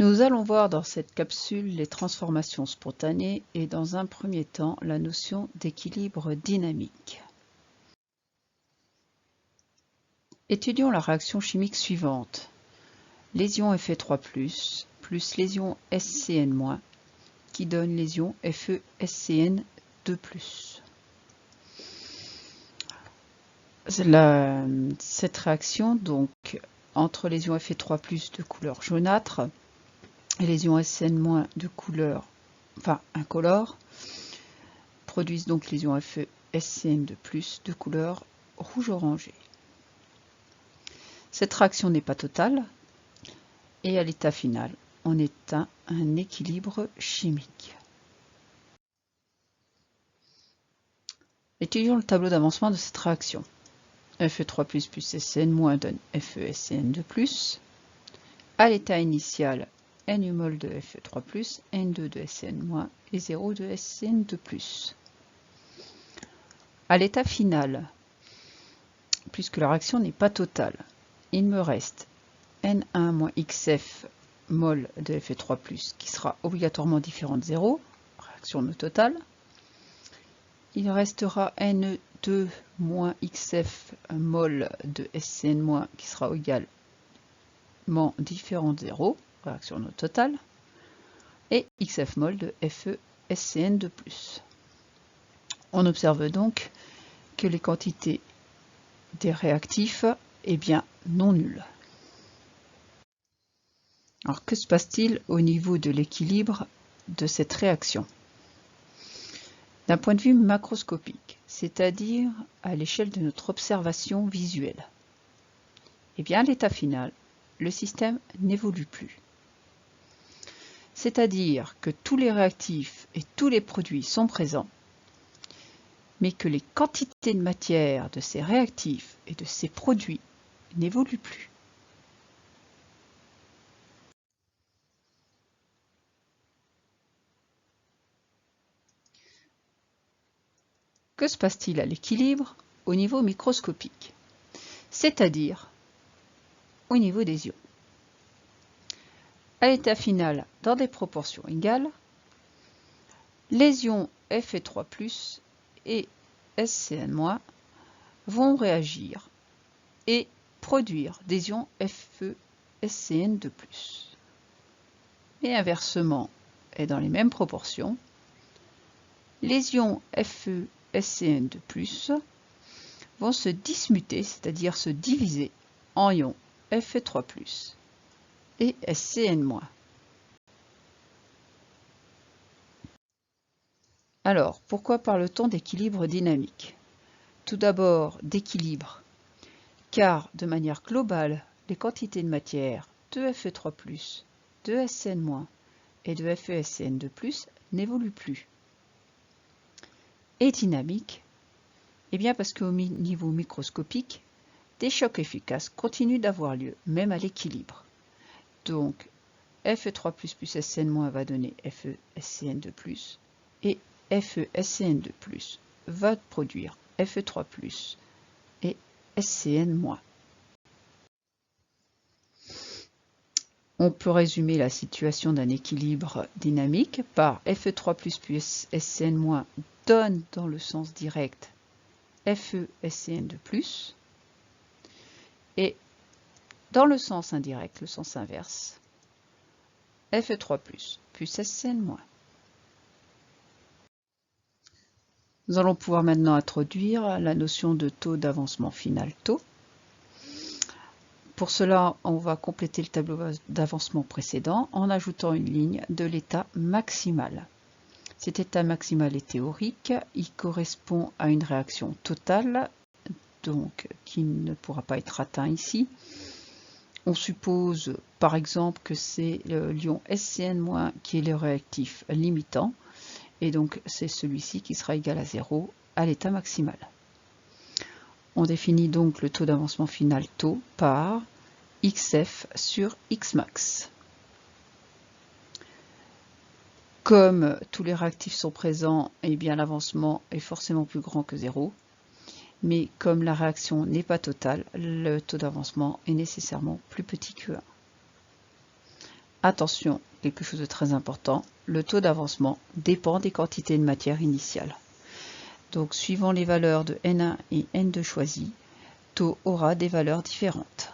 Nous allons voir dans cette capsule les transformations spontanées et dans un premier temps la notion d'équilibre dynamique. Étudions la réaction chimique suivante. Lésion Fe3+, plus lésion SCN-, qui donne lésion FeSCN2+. Cette réaction, donc, entre lésion Fe3+, de couleur jaunâtre et lésion SN- de couleur, incolore, produisent donc lésion FeSCN2+, de couleur rouge-orangé. Cette réaction n'est pas totale, et à l'état final, on atteint un équilibre chimique. Étudions le tableau d'avancement de cette réaction. Fe3+, plus SCN- donne FeSCN2+. À l'état initial, N mol de Fe3+, N2 de SCN- et 0 de SCN2+. À l'état final, puisque la réaction n'est pas totale, il me reste N1 - XF mol de Fe3+, qui sera obligatoirement différent de 0, réaction non totale. Il restera N2 - XF mol de SCN- qui sera également différent de 0, réaction non totale. Et XF mol de FeSCN2+. On observe donc que les quantités des réactifs non nulles. Alors que se passe-t-il au niveau de l'équilibre de cette réaction? D'un point de vue macroscopique, c'est-à-dire à l'échelle de notre observation visuelle, à l'état final, le système n'évolue plus. C'est-à-dire que tous les réactifs et tous les produits sont présents, mais que les quantités de matière de ces réactifs et de ces produits n'évoluent plus. Que se passe-t-il à l'équilibre au niveau microscopique, c'est-à-dire au niveau des ions? À l'état final, dans des proportions égales, les ions Fe3+, et SCN- vont réagir et produire des ions FeSCN2+. Et inversement, et dans les mêmes proportions, les ions FeSCN2+ vont se dismuter, c'est-à-dire se diviser en ions Fe3+, et SCN-. Alors, pourquoi parle-t-on d'équilibre dynamique? Tout d'abord d'équilibre, car de manière globale, les quantités de matière de Fe3+, de SN- et de FeSCN2+ n'évoluent plus. Et dynamique, parce qu'au niveau microscopique, des chocs efficaces continuent d'avoir lieu, même à l'équilibre. Donc, Fe3+, plus SN- va donner FeSCN2+, et FeSCN2+ va produire Fe3+, et SCN-. On peut résumer la situation d'un équilibre dynamique par Fe3+, plus SCN- donne dans le sens direct FeSCN2+, et dans le sens indirect, le sens inverse, Fe3+, plus SCN-. Nous allons pouvoir maintenant introduire la notion de taux d'avancement final taux. Pour cela, on va compléter le tableau d'avancement précédent en ajoutant une ligne de l'état maximal. Cet état maximal est théorique, il correspond à une réaction totale, donc qui ne pourra pas être atteint ici. On suppose par exemple que c'est l'ion SCN- qui est le réactif limitant, et donc c'est celui-ci qui sera égal à 0 à l'état maximal. On définit donc le taux d'avancement final taux par XF sur Xmax. Comme tous les réactifs sont présents, l'avancement est forcément plus grand que 0. Mais comme la réaction n'est pas totale, le taux d'avancement est nécessairement plus petit que 1. Attention, quelque chose de très important, le taux d'avancement dépend des quantités de matière initiale. Donc, suivant les valeurs de N1 et N2 choisies, taux aura des valeurs différentes.